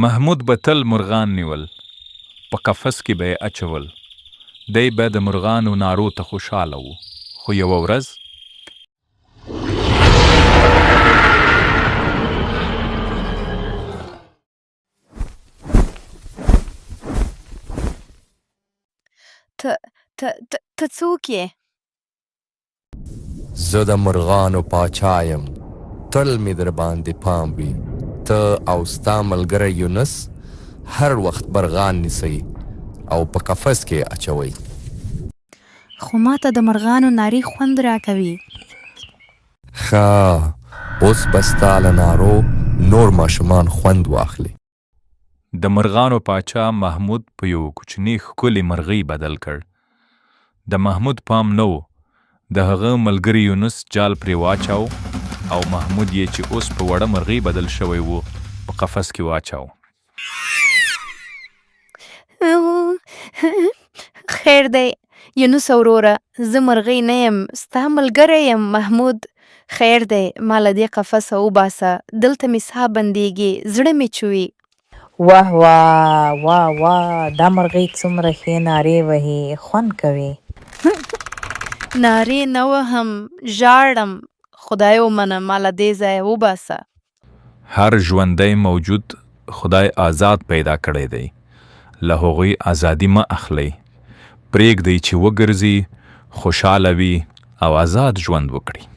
محمود به تل مرغان نیول، په قفس کې به یې اچول. دی به د مرغانو نارو ته خوشحاله و. خو یوه ورځ ته څوک یې؟ زه د مرغانو پاچا یم، تل مې در باندې پام وي. ته او ستا ملګری یونس هر وخت مرغان نیسئ او په قفس کې اچوئ. خو ما ته د مرغانو نارې خوند راکوي. ښه، اوس به ستا له نارو نور ماشومان خوند واخلي. د مرغانو پاچا محمود په یو کوچني ښکلي مرغۍ بدل کړ. د محمود پام نه و، د هغه ملګري یونس جال پرې واچاو او محمود یې چې اوس په وړه مرغۍ بدل شوی و په قفس کې واچاو. خیر دی یونس وروره، زه مرغۍ نه یم، ستا ملګری یم محمود. خیر دی ما له دې قفسه وباسه، دلته مې ساه بندیږي، زړه مې چوي. واه واه واه واه، دا مرغۍ څومره ښې نارې وهي، خوند کوي. نارې نه وهم، ژاړم. خدای ومنه ما له دې ځایه وباسه. هر ژوندی موجود خدای آزاد پیدا کړی دی. له هغوی ازادي مه اخلئ. پرېږدئ چې وګرځي، خوشحاله وي او آزاد ژوند وکړي.